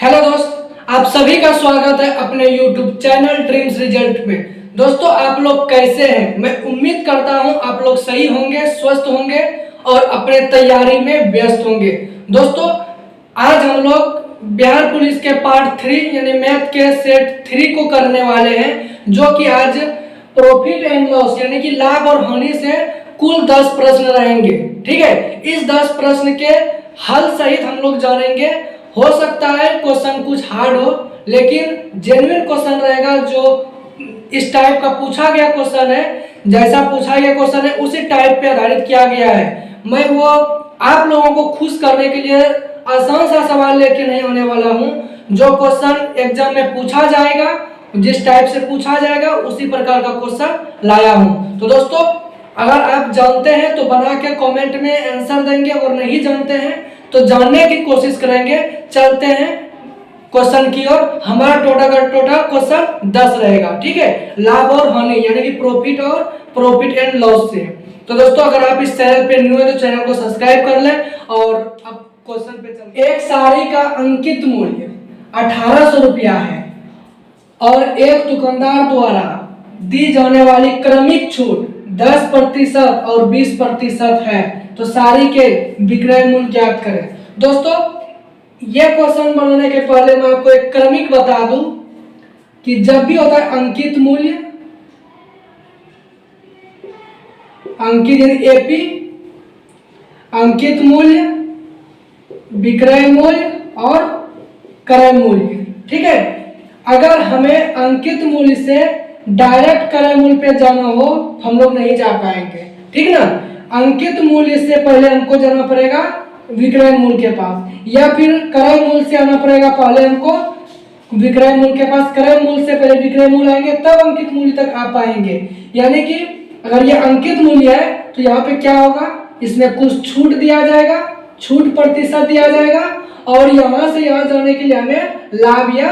Hello दोस्त, आप सभी का स्वागत है अपने YouTube चैनल ड्रीम्स रिजल्ट में। दोस्तों, आप लोग कैसे हैं? मैं उम्मीद करता हूं आप लोग सही होंगे, स्वस्थ होंगे और अपने तैयारी में व्यस्त होंगे। दोस्तों, आज हम लोग बिहार पुलिस के पार्ट 3 यानी मैथ के सेट 3 को करने वाले हैं, जो कि आज प्रॉफिट एंड लॉस यानी कि लाभ और हानि से कुल 10 प्रश्न रहेंगे। ठीक है, इस 10 प्रश्न के हल सहित हम लोग जानेंगे। हो सकता है क्वेश्चन कुछ हार्ड हो, लेकिन जेन्युइन क्वेश्चन रहेगा। जो इस टाइप का पूछा गया क्वेश्चन है, जैसा पूछा गया क्वेश्चन है उसी टाइप पे आधारित किया गया है। मैं वो आप लोगों को खुश करने के लिए आसान सा सवाल लेके नहीं होने वाला हूँ। जो क्वेश्चन एग्जाम में पूछा जाएगा, जिस टाइप से पूछा जाएगा उसी प्रकार का क्वेश्चन लाया हूँ। तो दोस्तों, अगर आप जानते हैं तो बना के कमेंट में आंसर देंगे, और नहीं जानते हैं तो जानने की कोशिश करेंगे। चलते हैं क्वेश्चन की ओर। हमारा टोटल क्वेश्चन 10 रहेगा। ठीक है, लाभ और हानि यानी कि प्रॉफिट एंड लॉस से। तो दोस्तों, अगर आप इस चैनल पे न्यू है तो चैनल को सब्सक्राइब कर लें। और अब क्वेश्चन पे चलते हैं। एक साड़ी का अंकित मूल्य 1800 रुपया है और एक दुकानदार द्वारा दी जाने वाली क्रमिक छूट 10% और 20% है, तो साड़ी के विक्रय मूल्य ज्ञात करें। दोस्तों, यह क्वेश्चन बनाने के पहले मैं आपको एक क्रमिक बता दूं कि जब भी होता है अंकित मूल्य, अंकित यानी एपी, अंकित मूल्य, विक्रय मूल्य और क्रय मूल्य। ठीक है, अगर हमें अंकित मूल्य से डायरेक्ट क्रय मूल्य पे जाना हो तो हम लोग नहीं जा पाएंगे। ठीक ना, अंकित मूल्य से पहले हमको जाना पड़ेगा विक्रय मूल्य के पास, या फिर क्रय मूल्य से आना पड़ेगा पहले हमको विक्रय मूल्य के पास। क्रय मूल्य से पहले विक्रय मूल्य आएंगे, तब अंकित मूल्य तक आ पाएंगे। यानी कि अगर ये अंकित मूल्य है तो यहाँ पे क्या होगा, इसमें कुछ छूट दिया जाएगा, छूट प्रतिशत दिया जाएगा, और यहाँ से यहाँ जाने के लिए हमें लाभ या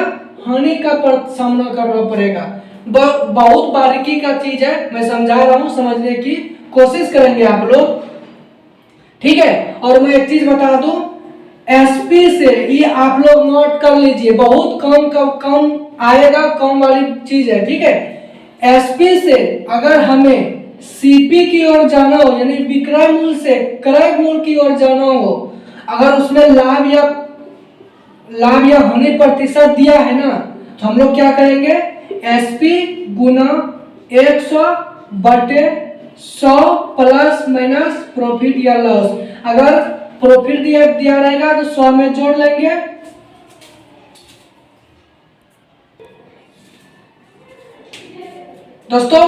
हानि का सामना करना पड़ेगा। बहुत बारीकी का चीज है, मैं समझा रहा हूँ, समझने की कोशिश करेंगे आप लोग। ठीक है, और मैं एक चीज बता दूं, एसपी से ये आप लोग नोट कर लीजिए, बहुत कम आएगा, कम वाली चीज है। ठीक है, एसपी से अगर हमें सीपी की ओर जाना हो यानी विक्रय मूल्य से क्रय मूल्य की ओर जाना हो, अगर उसमें लाभ या हानि प्रतिशत दिया है ना, तो हम लोग क्या करेंगे, एसपी गुना 100/100 प्लस माइनस प्रॉफिट या लॉस। अगर प्रॉफिट दिया रहेगा तो 100 में जोड़ लेंगे, दोस्तों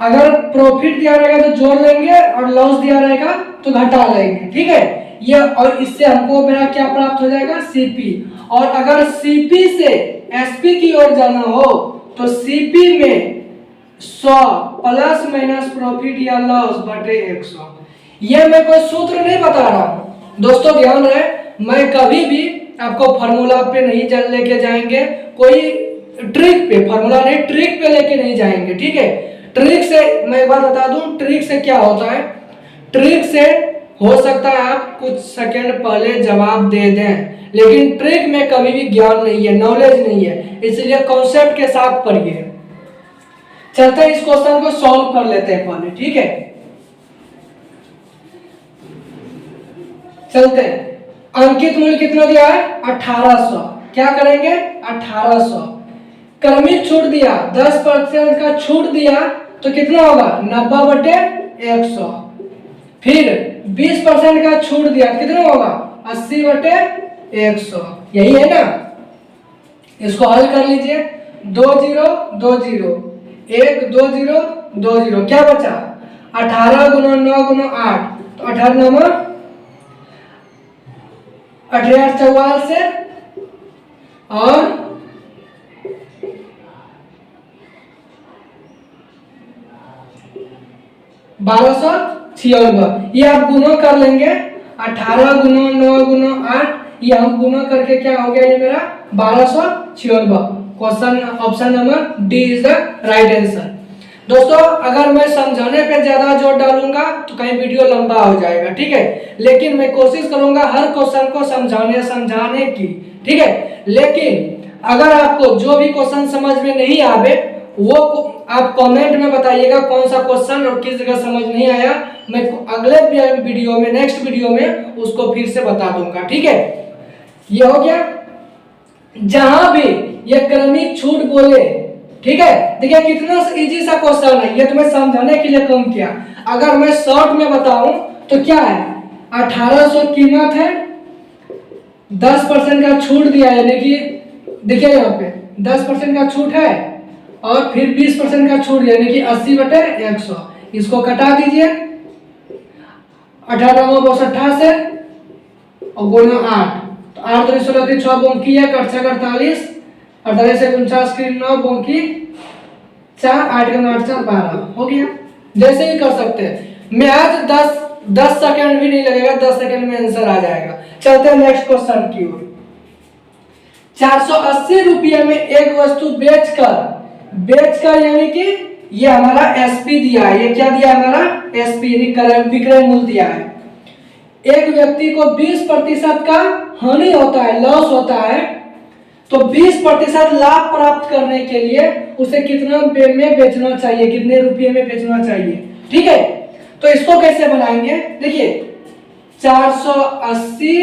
अगर प्रॉफिट दिया रहेगा तो जोड़ लेंगे और लॉस दिया रहेगा तो घटा लेंगे। ठीक है, ये, और इससे हमको मेरा क्या प्राप्त हो जाएगा, सीपी। और अगर सीपी से एसपी की ओर जाना हो तो सीपी में 100 प्लस माइनस प्रॉफिट या लॉस बटे 100। ये मैं कोई सूत्र नहीं बता रहा हूं दोस्तों, ध्यान रहे, मैं कभी भी आपको फार्मूला पे नहीं लेके जाएंगे, कोई ट्रिक पे, फार्मूला नहीं, ट्रिक पे लेके नहीं जाएंगे। ठीक है, ट्रिक से मैं एक बात बता दूं, ट्रिक से क्या होता है, ट्रिक से हो सकता है आप कुछ सेकंड पहले जवाब दे दें, लेकिन ट्रिक में कभी भी ज्ञान नहीं है, नॉलेज नहीं है, इसलिए कॉन्सेप्ट के साथ पढ़िए। चलते हैं इस क्वेश्चन को सॉल्व कर लेते हैं पहले। ठीक है, चलते हैं। अंकित मूल्य कितना दिया है, 1800। क्या करेंगे, 1800। क्रमिक छूट दिया, 10% का छूट दिया तो कितना होगा, 90/100। फिर 20% का छूट दिया कितना होगा, 80/100। यही है ना, इसको हल कर लीजिए। 2 0 2 0 1 2 0 2 0, क्या बचा, 18 गुना 9 गुना 8, तो 18 9 18 से और 1296। ये आप गुना कर लेंगे, 18 गुना 9 गुना 8, ये हम गुना करके क्या हो गया, ये मेरा 1296। Question option number D is the right answer. दोस्तों अगर मैं समझाने पे ज्यादा जोर डालूंगा तो कहीं वीडियो लंबा हो जाएगा, ठीक है। लेकिन मैं कोशिश करूंगा हर क्वेश्चन को समझाने की, ठीक है। लेकिन अगर आपको जो भी क्वेश्चन समझ में नहीं आवे वो आप कमेंट में बताइएगा कौन सा क्वेश्चन और किस जगह समझ नहीं आया। मैं अगले वीडियो में, नेक्स्ट वीडियो में उसको फिर से बता दूंगा, ठीक है। ये हो गया। जहां भी ये क्रमिक छूट बोले, ठीक है, देखिए कितना इजी सा क्वेश्चन है, ये तो मैं समझाने के लिए कम किया। अगर मैं शॉर्ट में बताऊं तो क्या है, 1800 कीमत है, 10% का छूट दिया है, देखिए यहाँ पे 10% का छूट है और फिर 20% का छूट यानी कि 80/100। इसको कटा दीजिए, 18 से और गुना 8, तो 8 3 16 3 6 बोंकी 1 8 6 48, 48 से 49 की 9 बोंकी 4 8 के 8 4 12 हो गया। जैसे ही कर सकते हैं। मैथ 10 सेकंड भी नहीं लगेगा, 10 सेकंड में आंसर आ जाएगा। चलते हैं नेक्स्ट क्वेश्चन की ओर। 480 रुपये में एक वस्तु बेचकर यानी कि ये हमारा एसपी दिया है, ये क्या दिया हमारा एसपी यानी विक्रय मूल्य दिया है। एक व्यक्ति को 20% का हानि होता है, लॉस होता है, तो 20% लाभ प्राप्त करने के लिए उसे कितना में बेचना चाहिए, कितने रुपये में बेचना चाहिए, ठीक है। तो इसको कैसे बनाएंगे, देखिए 480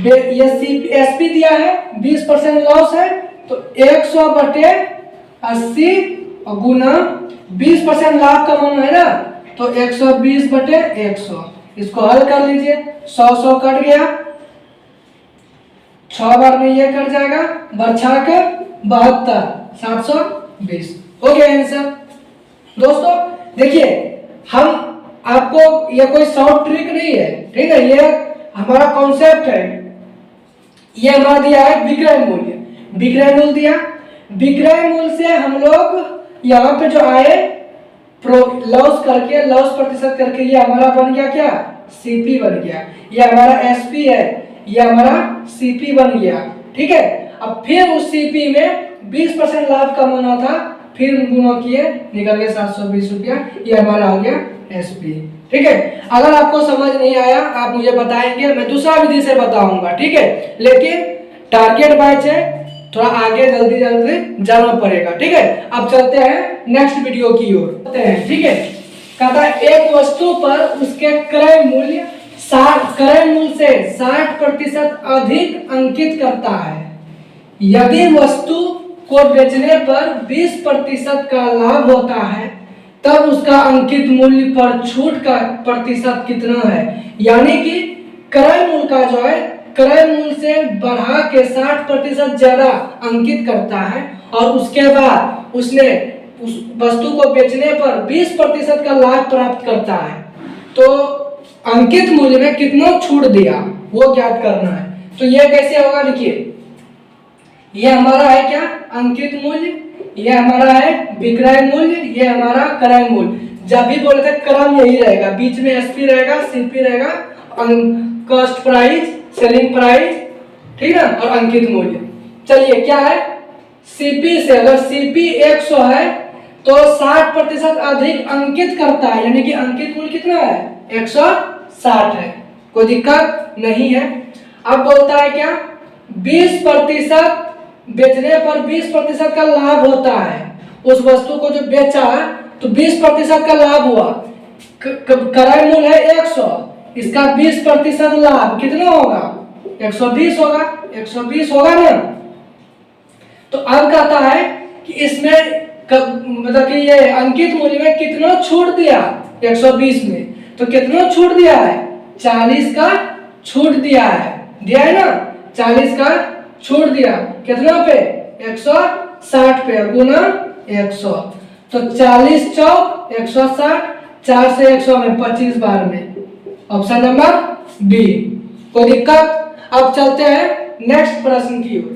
ये एसपी दिया है, 20% लॉस है, तो 100/80 और गुना 20% लाभ कमाना है ना, तो 120/100। इसको हल कर लीजिए, 100 कट गया, 6 बार में ये कट जाएगा, बचा के 72 720 हो गया आंसर। दोस्तों देखिए हम आपको ये कोई शॉर्ट ट्रिक नहीं है, ठीक है, ये हमारा कॉन्सेप्ट है। ये हमारा दिया है विक्रय मूल्य, विक्रय मूल्य दिया, विक्रय मूल्य से हम लोग यहाँ पे जो आए लॉस प्रतिशत करके ये हमारा बन गया क्या, सीपी बन गया। ये हमारा एसपी है, ये हमारा सीपी बन गया, ठीक है। अब फिर उस सीपी में 20% लाभ कमाना था, फिर गुना किए, निकल गए 720 रुपया, ये हमारा हो गया एसपी, ठीक है। अगर आपको समझ नहीं आया आप मुझे बताएंगे, मैं दूसरा विधि से बताऊंगा, ठीक है। लेकिन टारगेट बैच है, थोड़ा आगे जल्दी जाना पड़ेगा, ठीक है। अब चलते हैं नेक्स्ट वीडियो की ओर, ठीक है। कहता है एक वस्तु पर उसके क्रय मूल्य से 60% अधिक अंकित करता है। यदि वस्तु को बेचने पर 20% का लाभ होता है तब उसका अंकित मूल्य पर छूट का प्रतिशत कितना है। यानी कि क्रय मूल्य का जो है क्रय मूल्य से बढ़ा के 60% ज्यादा अंकित करता है और उसके बाद उसने उस वस्तु को बेचने पर 20% का लाभ प्राप्त करता है, तो अंकित मूल्य में कितना छूट दिया वो ज्ञात करना है। तो ये कैसे होगा, देखिए ये हमारा है क्या अंकित मूल्य, ये हमारा है विक्रय मूल्य, ये हमारा क्रय मूल्य। जब भी बोले थे क्रम यही रहेगा, बीच में एसपी रहेगा, सीपी रहेगा, कॉस्ट प्राइस, सेलिंग प्राइस, ठीक है, और अंकित मूल्य। चलिए क्या है, सीपी से अगर सीपी 100 है तो 60% अधिक अंकित करता है, यानी कि अंकित मूल्य कितना है 160 है, कोई दिक्कत नहीं है। अब बोलता है क्या 20% बेचने पर 20% का लाभ होता है। उस वस्तु को जो बेचा है तो 20% का लाभ हुआ, क्रय मूल्य है 100, इसका 20% लाभ कितना होगा 120 होगा, 120 होगा ना। तो अब कहता है कि इसमें मतलब कि ये अंकित मूल्य में कितना छूट दिया 120 में, तो कितना छूट दिया है 40 का छूट दिया है ना, 40 का छूट दिया कितना पे 160 पे, गुना 100, तो 40 चौक 160, 4 से 100 में 25 बार में, ऑप्शन नंबर बी। कोई दिक्कत। अब चलते हैं नेक्स्ट प्रश्न की ओर।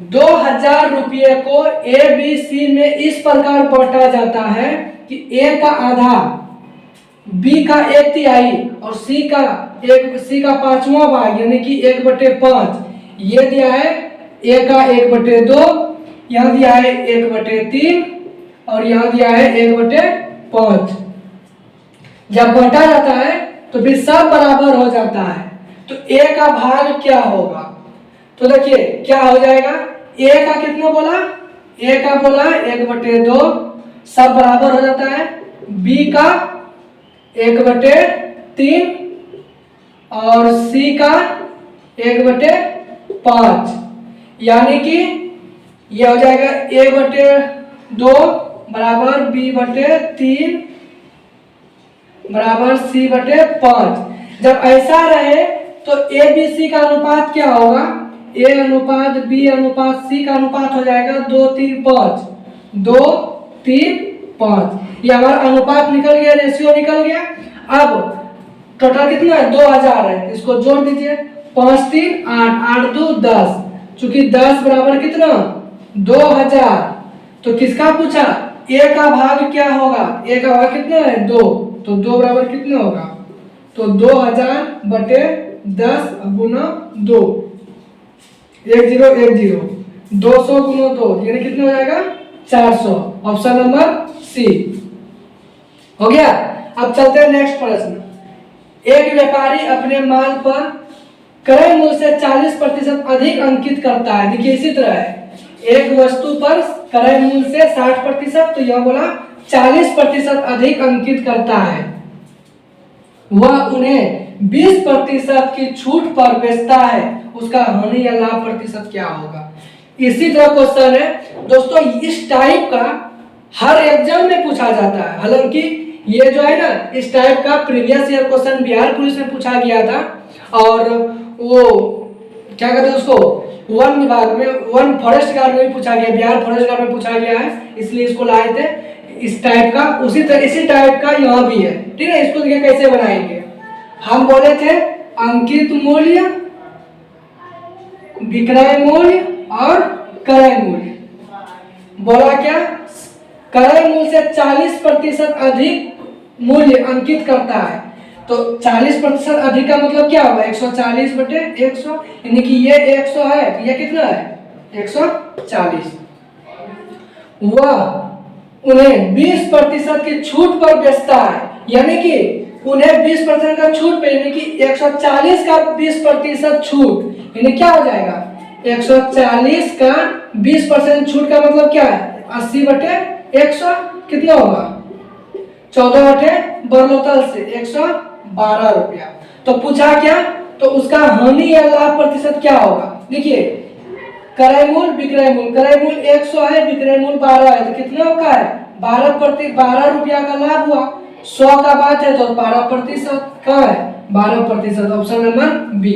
2000 रुपये को ए बी सी में इस प्रकार बांटा जाता है कि ए का आधा, बी का 1/3 और सी का 5वां भाग यानी कि 1/5। ये दिया है ए का 1/2, यहाँ दिया है 1/3 और यहाँ दिया है 1/5। जब बटा जाता है तो फिर सब बराबर हो जाता है, तो a का भाग क्या होगा? तो देखिए क्या हो जाएगा, a का कितना बोला, a का बोला 1/2, सब बराबर हो जाता है। b का 1/3 और c का 1/5, यानी कि यह हो जाएगा 1/2 बराबर b/3 बराबर c/5। जब ऐसा रहे तो a b c का अनुपात क्या होगा, a अनुपात b अनुपात c का अनुपात हो जाएगा 2:3:5, 2:3:5। ये हमारा अनुपात निकल गया, रेशियो निकल गया। अब टोटल कितना है, 2000 है, इसको जोड़ दीजिए, 5 3 8, 8 2 10, चूंकि 10 बराबर कितना 2000, तो किसका पूछा, a का भाग क्या होगा, a का भाग कितना है 2, तो 2 बराबर कितना होगा, तो 2000/10 गुना 2, 10 10, 200 गुना 2 यानी कितना हो जाएगा 400। ऑप्शन नंबर सी हो गया। अब चलते हैं नेक्स्ट प्रश्न। एक व्यापारी अपने माल पर क्रय मूल्य से 40% अधिक अंकित करता है। देखिए इसी तरह है, एक वस्तु पर क्रय मूल्य से 60%, तो यह बोला 40% अधिक अंकित करता है, वह उन्हें 20% की छूट पर बेचता है, उसका हानि या लाभ प्रतिशत क्या होगा? इसी तरह क्वेश्चन है दोस्तों, इस टाइप का हर एग्जाम में पूछा जाता है। हालांकि ये जो है ना, इस टाइप का previous year question Bihar police में पूछा गया था, और वो क्या कहते हैं उसको, वन विभाग में, वन फॉरेस्ट गार्ड में भी पूछा गया, बिहार फॉरेस्ट गार्ड में पूछा गया है, इसलिए इसको लाए थे इस टाइप का। इसी टाइप का यहाँ भी है, ठीक है। इसको देखिए कैसे बनाएंगे। हम बोले थे अंकित मूल्य, विक्रय मूल्य और क्रय मूल्य। बोला क्या, क्रय मूल्य से 40% अधिक मूल्य अंकित करता है, तो 40% अधिक का मतलब क्या होगा, 140/100, यानी कि ये 100 है, तो ये कितना है 140। वह उन्हें 20% की छूट पर बेचता है, यानी कि उन्हें 20% का छूट पे, यानी कि 140 का 20% छूट, यानी क्या हो जाएगा 140 का 20% छूट का मतलब क्या है 80/100, कितना होगा 14/12 से 112 रुपया। तो पूछा क्या, तो उसका हानि या लाभ प्रतिशत क्या होगा। देखिए क्रय मूल्य विक्रय मूल्य, क्रय मूल्य 100 है, विक्रय मूल्य 12 है, तो कितना का है 12 रुपया का लाभ हुआ। 100 का बात है तो 12% का है 12%। Option number B.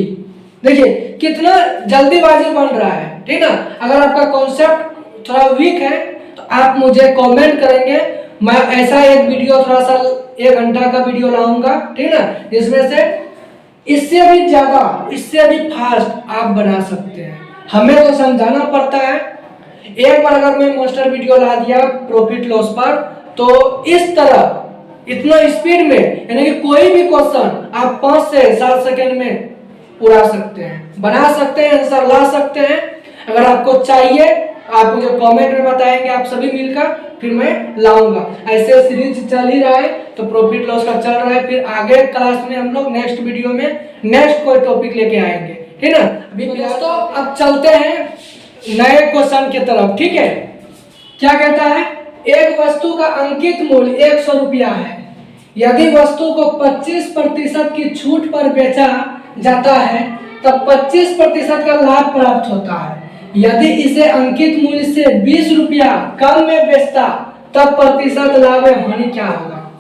देखिए कितना जल्दीबाजी बन रहा है, ठीक ना। अगर आपका कॉन्सेप्ट थोड़ा वीक है तो आप मुझे कमेंट करेंगे, मैं ऐसा एक वीडियो थोड़ा सा 1 घंटा का वीडियो लाऊंगा, ठीक ना, जिसमें से इससे भी ज्यादा, इससे भी फास्ट आप बना सकते हैं। हमें तो समझाना पड़ता है। एक बार अगर मैं मास्टर वीडियो ला दिया प्रॉफिट लॉस पर, तो इस तरह इतना स्पीड में, यानी कि कोई भी क्वेश्चन आप 5 से 7 सेकंड में उड़ा सकते हैं, बना सकते हैं, आंसर ला सकते हैं। अगर आपको चाहिए आप मुझे कमेंट में बताएंगे, आप सभी मिलकर फिर मैं लाऊंगा। ऐसे सीरीज चल ही रहा है, तो प्रॉफिट लॉस का चल रहा है, फिर आगे क्लास में हम लोग नेक्स्ट वीडियो में नेक्स्ट कोई टॉपिक लेके आएंगे, ठीक है ना। अभी दोस्तों अब चलते हैं नए क्वेश्चन की तरफ, ठीक है। क्या कहता है, एक वस्तु का अंकित मूल्य 100 रुपया है, यदि वस्तु को 25% की छूट पर बेचा जाता है तब 25% का लाभ प्राप्त होता है। यदि इसे अंकित मूल्य से 20 रुपया कम में बेचता तब प्रतिशत लाभ या हानि क्या होगा।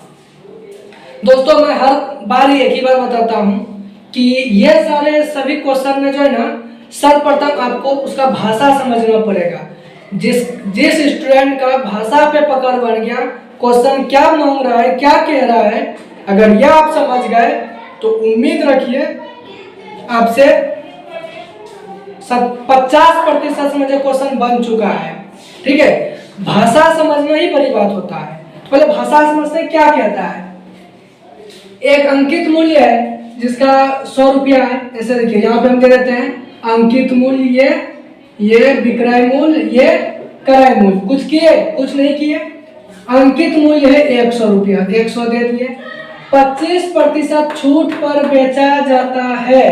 दोस्तों मैं हर बार एक ही बार बताता हूँ कि ये सारे सभी क्वेश्चन में जो है ना, सर्वप्रथम आपको उसका भाषा समझना पड़ेगा। जिस स्टूडेंट का भाषा पे पकड़ बन गया, क्वेश्चन क्या मांग रहा है, क्या कह रहा है, अगर यह आप समझ गए तो उम्मीद रखिए आपसे 50% समझे क्वेश्चन बन चुका है, ठीक है। भाषा समझना ही बड़ी बात होता है। तो पहले भाषा समझते क्या कहता है। एक अंकित मूल्य है जिसका 100 रुपया है, ऐसे देखिए यहाँ पे हम दे देते हैं अंकित मूल्य, ये विक्रय मूल्य, ये क्रय मूल्य। कुछ किए, कुछ नहीं किए, अंकित मूल्य है 100 रुपया, 100 दे दिए। 25% छूट पर बेचा जाता है,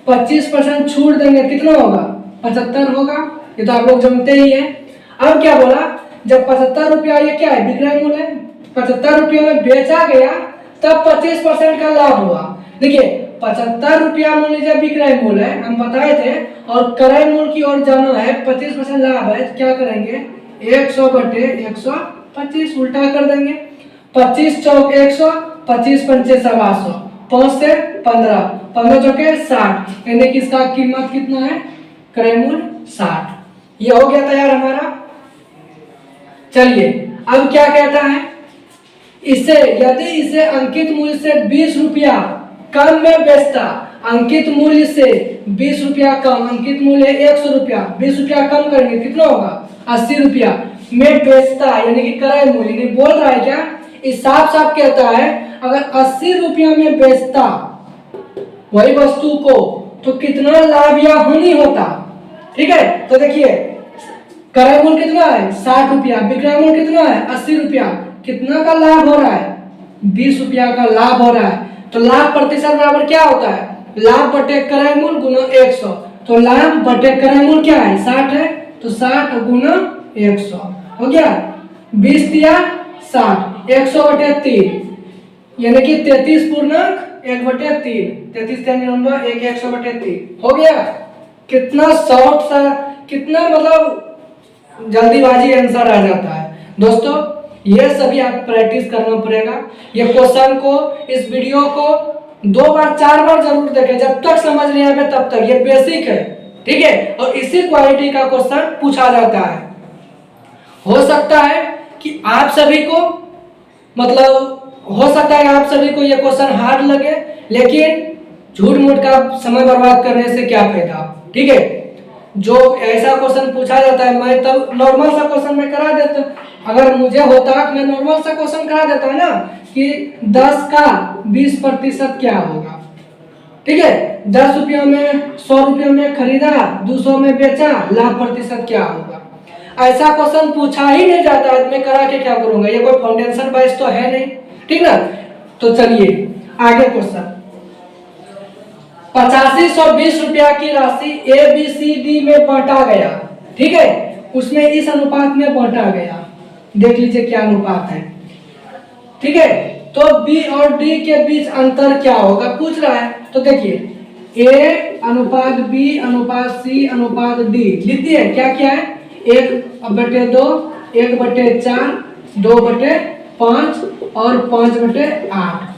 25% छूट देंगे, कितना होगा? 75 होगा, ये तो आप लोग जानते ही हैं। अब क्या बोला, जब 75 रुपया, ये क्या है? विक्रय मूल्य है, 75 रुपये में बेचा गया तब 25% का लाभ हुआ। देखिए 75 रुपया मूल्य जब विक्रय मूल्य है, हम बताए थे, और क्रय मूल्य की ओर जाना है, 25% लाभ है, तो क्या करेंगे? 100 बटे 125 उल्टा कर देंगे। 25 चौक 100, 25 पंचे 125, 5 से 15, 15 चौके 60, यानी कि इसका कीमत कितना है? क्रय मूल्य 60। ये हो गया तैयार हमारा। चलिए अब क्या कहता है, इसे यदि इसे अंकित मूल्य से 20 रुपया कम में बेचता, अंकित मूल्य से 20 रुपया कम, अंकित मूल्य 100 रुपया, 20 रुपया कम करेंगे, कितना होगा? 80 रुपया में बेचता, यानी कि क्रय मूल्य। नहीं बोल रहा है क्या, इस साफ साफ कहता है अगर 80 रुपया में बेचता वही वस्तु को तो कितना लाभ या हानि होता? ठीक है, तो देखिए क्रय मूल्य कितना है? 60 रुपया, विक्रय मूल्य कितना है? 80 रुपया, कितना का लाभ हो रहा है? 20 रुपया का लाभ हो रहा है। तो लाभ प्रतिशत बराबर क्या होता है? लाभ बटे क्रय मूल्य गुना 100। तो लाभ बटे क्रय मूल्य क्या है? 60 है, तो 60 गुना 100 हो गया। 20 दिया 60, 100 बटे 3, यानी कि 33 पूर्णांक 1 बटे 3, 33 99 1 100 बटे 3 हो गया। कितना शॉर्ट सा, कितना मतलब जल्दीबाजी आंसर आ जाता है। दोस्तों ये सभी आप प्रैक्टिस करना पड़ेगा। ये क्वेश्चन को, इस वीडियो को 2 बार 4 बार जरूर देखें, जब तक समझ नहीं आए तब तक। ये बेसिक है, ठीक है, और इसी क्वालिटी का क्वेश्चन पूछा जाता है। हो सकता है कि आप सभी को, मतलब हो सकता है आप सभी को ये क्वेश्चन हार्ड लगे, लेकिन झूठ मूठ का समय बर्बाद करने से क्या फायदा, ठीक है। जो ऐसा क्वेश्चन पूछा जाता है, मैं तब नॉर्मल सा क्वेश्चन में करा देता, अगर मुझे होता मैं नॉर्मल सा क्वेश्चन करा देता है ना कि 10 का 20% क्या होगा, ठीक है। 10 रुपया में 100 रुपया में खरीदा, 200 में बेचा, लाभ प्रतिशत क्या होगा। ऐसा क्वेश्चन पूछा ही नहीं जाता है, मैं करा के क्या करूंगा, ये कोई फाउंडेशन वाइज तो है नहीं, ठीक ना। तो चलिए आगे क्वेश्चन। 8520 रुपया की राशि ABCD में बांटा गया, ठीक है, उसमें इस अनुपात में बांटा गया, देख लीजिए क्या अनुपात है, ठीक है। तो B और D के बीच अंतर क्या होगा पूछ रहा है। तो देखिए A अनुपात B अनुपात C अनुपात D लिख दिए, क्या क्या है, 1/2, 1/4, 2/5 और 5/8।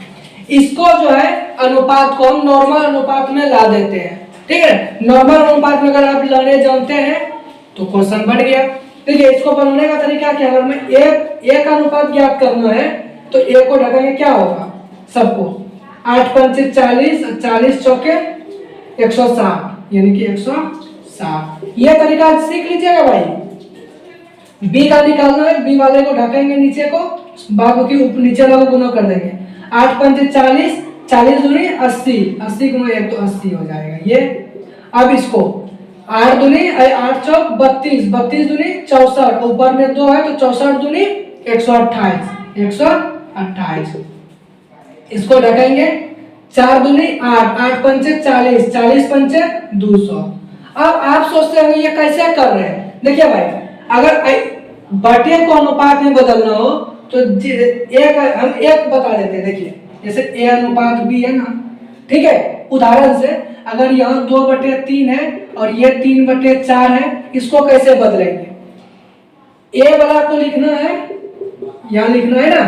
इसको जो है अनुपात को हम नॉर्मल अनुपात में ला देते हैं, ठीक है। नॉर्मल अनुपात में अगर आप लाने जानते हैं तो क्वेश्चन बढ़ गया। देखिए इसको बनाने का तरीका क्या है, अगर मैं एक अनुपात ज्ञात करना है तो एक को ढकेंगे, क्या होगा सबको, 8 पंचे 40, 40 चौके 160, यानी कि 160। ये तरीका सीख लीजिएगा भाई। बी का निकालना है, बी वाले को ढकेंगे नीचे को, बाकी नीचे वाले को गुना कर देंगे। 8 पंचे 40, 40 दूनी 80, 80 गुना 1 तो 80 हो जाएगा ये। अब इसको 8 दूनी 8 चौक 32, 32 दूनी 64, ऊपर में 2 है तो 64 दूनी 128, 128। इसको ढकेंगे, 4 दूनी 8, 8 पंचे 40, 40 पंचे 200। अब आप सोचते होंगे ये कैसे कर रहे हैं। देखिए भाई, अगर बटे को अनुपात में बदलना हो तो हम एक बता देते हैं। देखिए जैसे A अनुपात B है ना, ठीक है, उदाहरण से अगर यहाँ 2/3 है और ये 3/4 है, इसको कैसे बदलेंगे। A वाला को लिखना है, यहाँ लिखना है ना,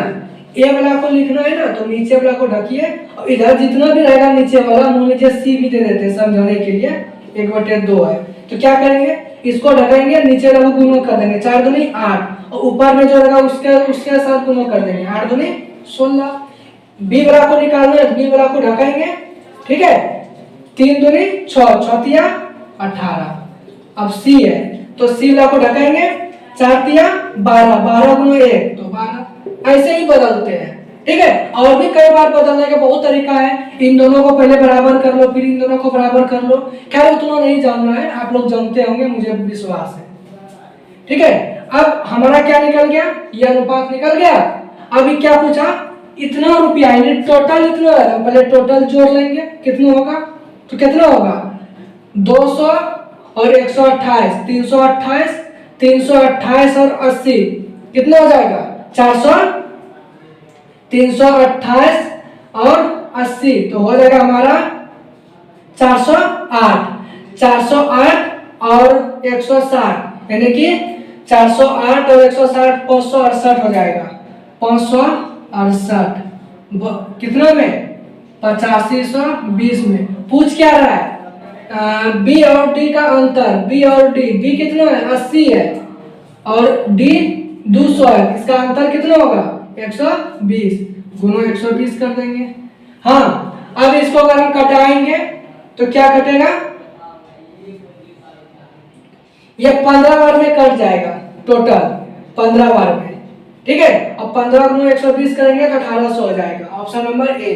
A वाला को लिखना है ना, तो नीचे वाला को ढकिए, और इधर जितना भी रहेगा नीचे वाला, मान लीजिए C भी दे देते हैं समझाने के लिए, 1/2 है, तो क्या करेंगे, इसको ढकेंगे, नीचे वाला को गुना कर देंगे, 4 दूनी 8, और ऊपर में जो रहेगा उसके साथ गुना कर देंगे, 8 दूनी 16। बी वाला को निकालना है, बी वाला को ढकेंगे, ठीक है, 3 दूनी 6, 6 तिया 18। अब C है तो C वाला को ढकेंगे, 4 तिया 12, 12 गुना 1 तो 12। ऐसे ही बदलते हैं, ठीक है। और भी कई बार बदलने का बहुत तरीका है, इन दोनों को पहले बराबर कर लो, फिर इन दोनों को बराबर कर लो। खैर उतना नहीं जानना है, आप लोग जानते होंगे, मुझे विश्वास है, ठीक है। अब हमारा क्या निकल गया, ये अनुपात निकल गया। अभी क्या पूछा, इतना रुपया यानी टोटल इतना है, पहले टोटल जोड़ लेंगे कितना होगा, तो कितना होगा 200 और 128, 328, 328 और 80 कितना हो जाएगा 400, 328 और 80 तो हो जाएगा हमारा 408, 408 और 160 यानी कि 408 और 160 568 हो जाएगा, 568 कितना में 8520 में। पूछ क्या रहा है, बी और डी का अंतर, बी और डी, बी कितना है 80 है और डी 200 है, इसका अंतर कितना होगा 120, गुना 120 कर देंगे। हाँ अब इसको अगर हम कटाएंगे तो क्या कटेगा, ये 15 बार में कट जाएगा, टोटल 15 बार में, ठीक है। अब 15 गुना 120 करेंगे तो 1800 हो जाएगा, ऑप्शन नंबर ए।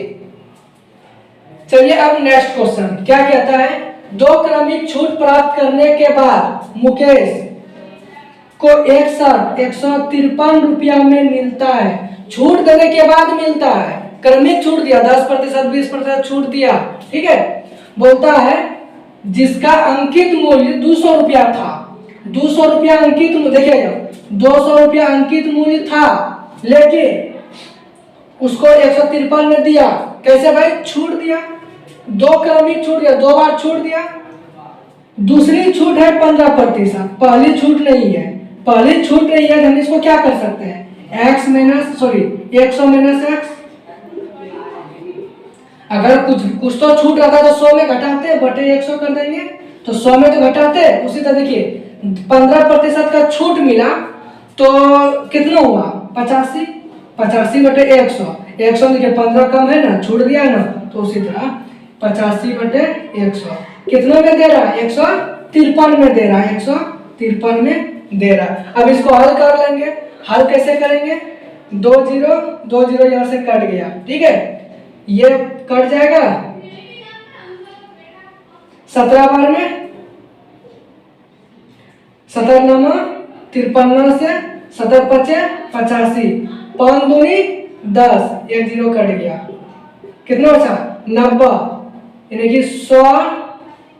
चलिए अब नेक्स्ट क्वेश्चन क्या कहता है, दो क्रमिक छूट प्राप्त करने के बाद मुकेश को एक साथ 153 रुपया में मिलता है, छूट देने के बाद मिलता है, क्रमिक छूट दिया 10%, 20% छूट दिया, ठीक है। बोलता है जिसका अंकित मूल्य 200 रुपया था, 200 रुपया अंकित मूल्य, देखिएगा 200 रुपया अंकित मूल्य था, लेकिन उसको 153 में दिया, कैसे भाई छूट दिया, दो क्रमिक छूट दिया, दो बार छूट दिया। दूसरी छूट है 15%, पहली छूट नहीं है, पहली छूट नहीं है, हम इसको क्या कर सकते हैं x माइनस 100 माइनस x, अगर कुछ तो छूट रहा था तो 100 में घटाते बटे 100 कर देंगे, तो 100 में तो घटाते। उसी तरह देखिए 15% का छूट मिला तो कितना हुआ 85, 85 बटे 100, 100 देखिए 15 कम है ना, छूट दिया ना, तो उसी तरह 85 बटे 100 कितना में दे रहा है 153 में दे रहा है, 153 में दे रहा है। अब इसको हल कर लेंगे, हल कैसे करेंगे, 2 0 यहाँ से कट गया, ठीक है, ये कट जाएगा 17 बार में, 17 9 53 से 17 5 85, 5 दूनी 10, 1 0 कट गया, कितना बचा 90, यानी कि 100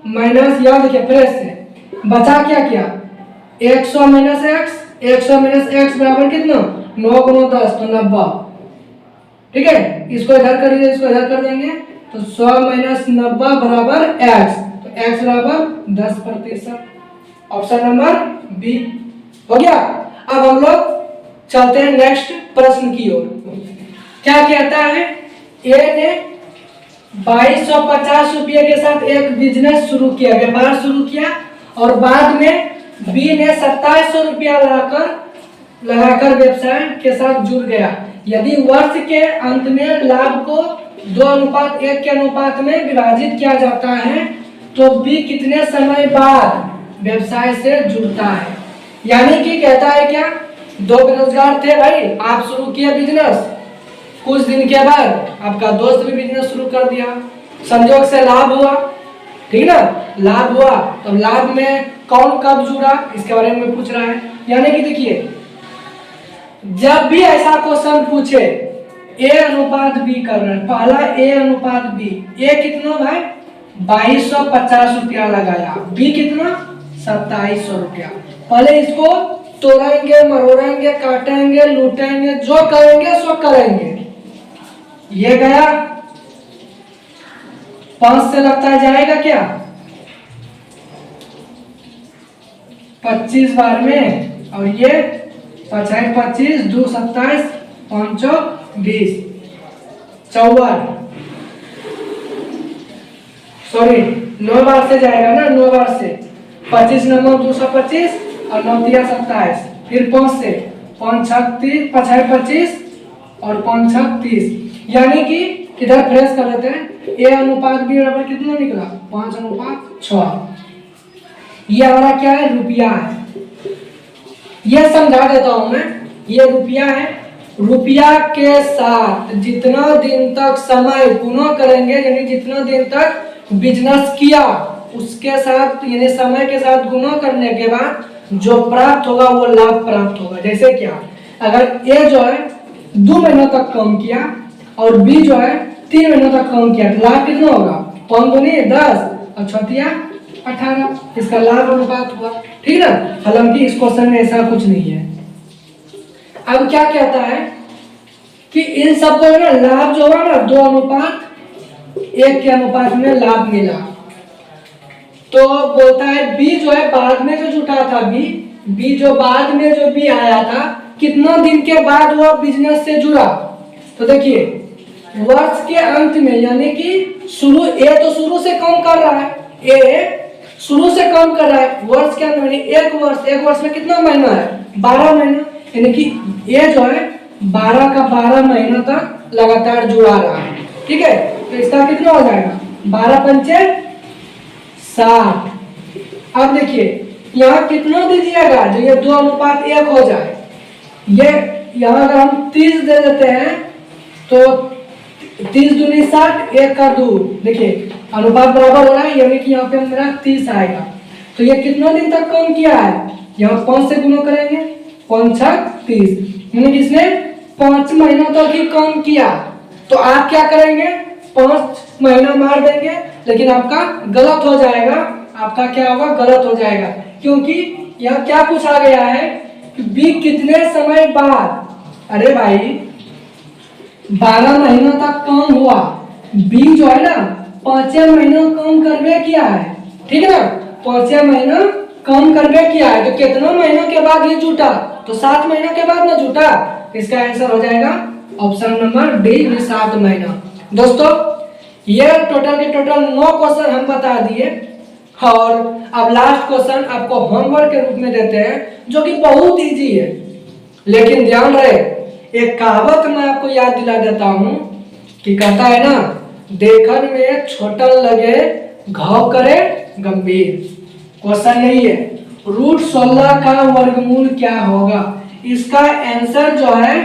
माइनस, यहाँ देखिए प्रेस से बचा क्या किया 100 माइनस x, 100 माइनस x बराबर कितना 9 गुना 10 तो 90, ठीक है। इसको इधर कर दीजिए, इसको इधर कर देंगे तो 100 माइनस 90 बराबर x, तो x बराबर 10%, ऑप्शन नंबर बी हो गया। अब हम लोग चलते हैं नेक्स्ट प्रश्न की ओर। क्या कहता है, ए ने 2250 रुपये के साथ एक बिजनेस शुरू किया, व्यापार शुरू किया, और बाद में बी ने 2700 रुपया लगाकर व्यवसाय के साथ जुड़ गया। यदि वर्ष के अंत में लाभ को 2:1 के अनुपात में विभाजित किया जाता है तो बी कितने समय बाद व्यवसाय से जुड़ता है। यानी कि कहता है क्या, दो बेरोजगार थे भाई, आप शुरू किए बिजनेस, कुछ दिन के बाद आपका दोस्त भी बिजनेस शुरू कर दिया, संयोग से लाभ हुआ, ठीक ना, लाभ हुआ, तो लाभ में कौन कब जुड़ा इसके बारे में पूछ रहा है। यानी कि देखिए जब भी ऐसा क्वेश्चन पूछे ए अनुपात बी कर रहे हैं, पहला ए अनुपात बी, ए कितना भाई 2250 रुपया लगाया, बी कितना 2700 रुपया। पहले इसको तोड़ेंगे, मरोड़ेंगे, काटेंगे, लूटेंगे, जो करेंगे सो करेंगे। ये गया 5 से लगता है जाएगा क्या 25 बार में, और ये 25 2 27 5 20 54, सॉरी 9 बार से जाएगा ना, 9 बार से 25 9 225 और 9 3 27, फिर 5 से 5 6 30 25 और 5 6 30, यानी कि इधर फ्रेश कर लेते हैं, ए अनुपात बी बराबर कितना निकला 5:6। ये हमारा क्या है रुपया है, ये समझा देता हूं मैं, ये रुपया है, रुपया के साथ जितना दिन तक समय गुणा करेंगे, यानी जितना दिन तक बिजनेस किया उसके साथ यानी समय के साथ गुणा करने के बाद जो प्राप्त होगा वो लाभ प्राप्त होगा। जैसे क्या, अगर ए जो है 2 महीनों तक काम किया और बी जो है 3 महीनों तक काम किया, तो लाभ कितना होगा? 5 दूनी 10 और 6 18, इसका लाभ अनुपात हुआ। ठीक है, हालांकि इस क्वेश्चन में ऐसा कुछ नहीं है। अब क्या कहता है कि इन सबको ना लाभ जो होगा ना 2:1 के अनुपात में लाभ मिला। तो बोलता है बी जो है बाद में जो जुटा था, बी जो बाद में जो बी आया था, कितना दिन के बाद वो बिजनेस से जुड़ा? तो देखिए वर्ष के अंत में, यानी कि शुरू, ए तो शुरू से काम कर रहा है, ए शुरू से काम कर रहा है, वर्ष के अंत में एक वर्ष में कितना महीना है? 12 महीना, यानी कि ए जो है 12 का 12 महीना तक लगातार जुड़ा रहा है। ठीक है, तो इसका कितना हो जाएगा? 12 पंचे 60। अब देखिए यहाँ कितना दीजिएगा जो ये 2:1 हो जाए। ये यहाँ अगर हम 30 दे देते हैं तो 30 दूनी 60, 1 का 2, देखिए अनुपात बराबर हो रहा है, यानी कि यहाँ पे मेरा 30 आएगा। तो ये कितना दिन तक काम किया है? यहाँ 5 से गुना करेंगे, 5 6 30, यानी कि इसने 5 महीनों तक ही काम किया। तो आप क्या करेंगे? 5 महीना मार देंगे, लेकिन आपका गलत हो जाएगा। आपका क्या होगा? गलत हो जाएगा, क्योंकि यहाँ क्या पूछा गया है कि बी कितने समय बाद। अरे भाई 12 महीनों तक काम हुआ, बी जो है ना 5 महीना काम करवे किया है। ठीक है ना, 5 महीना काम करवे किया है, तो कितना महीनों के बाद ये जुटा? तो 7 महीनों के बाद ना जुटा। इसका आंसर हो जाएगा ऑप्शन नंबर डी, 7 महीना। दोस्तों ये टोटल के टोटल 9 क्वेश्चन हम बता दिए, और अब लास्ट क्वेश्चन आपको होमवर्क के रूप में देते हैं, जो कि बहुत इजी है। लेकिन ध्यान रहे, एक कहावत मैं आपको याद दिला देता हूं कि कहता है ना, देखन में छोटा लगे घाव करे गंभीर। क्वेश्चन नहीं है √16 का वर्गमूल क्या होगा। इसका आंसर जो है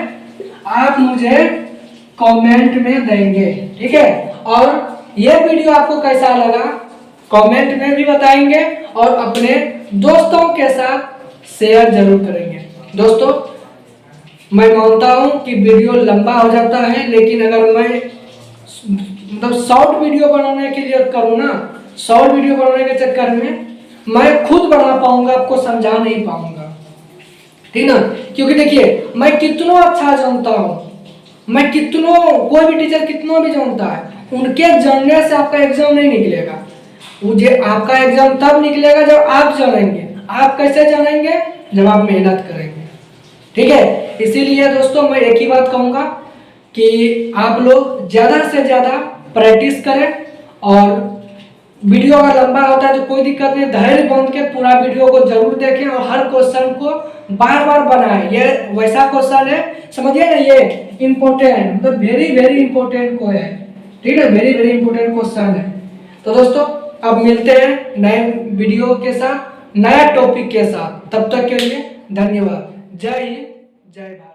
आप मुझे कमेंट में देंगे। ठीक है, और ये वीडियो आपको कैसा लगा कमेंट में भी बताएंगे, और अपने दोस्तों के साथ शेयर जरूर करेंगे। दोस्तों मैं मानता हूं कि वीडियो लंबा हो जाता है, लेकिन अगर मैं मतलब शॉर्ट वीडियो बनाने के लिए करूँ ना, शॉर्ट वीडियो बनाने के चक्कर में मैं खुद बना पाऊंगा, आपको समझा नहीं पाऊंगा। ठीक ना, क्योंकि देखिए मैं कितना अच्छा जानता हूँ, मैं कितनों, कोई भी टीचर कितना भी जानता है, उनके जानने से आपका एग्जाम नहीं निकलेगा। मुझे आपका एग्जाम तब निकलेगा जब आप जानेंगे। आप कैसे जानेंगे? जब आप मेहनत करेंगे। ठीक है, इसीलिए दोस्तों मैं एक ही बात कहूंगा कि आप लोग ज्यादा से ज्यादा प्रैक्टिस करें, और वीडियो अगर लंबा होता है तो कोई दिक्कत नहीं, धैर्य बांध के पूरा वीडियो को जरूर देखें, और हर क्वेश्चन को बार बार बनाएं। ये वैसा क्वेश्चन है, समझिए ना, ये इम्पोर्टेंट, मतलब वेरी वेरी इंपॉर्टेंट को है। ठीक है, वेरी वेरी इंपॉर्टेंट क्वेश्चन है। तो दोस्तों अब मिलते हैं नए वीडियो के साथ, नया टॉपिक के साथ। तब तक के लिए धन्यवाद। जय हिंद, जय भारत।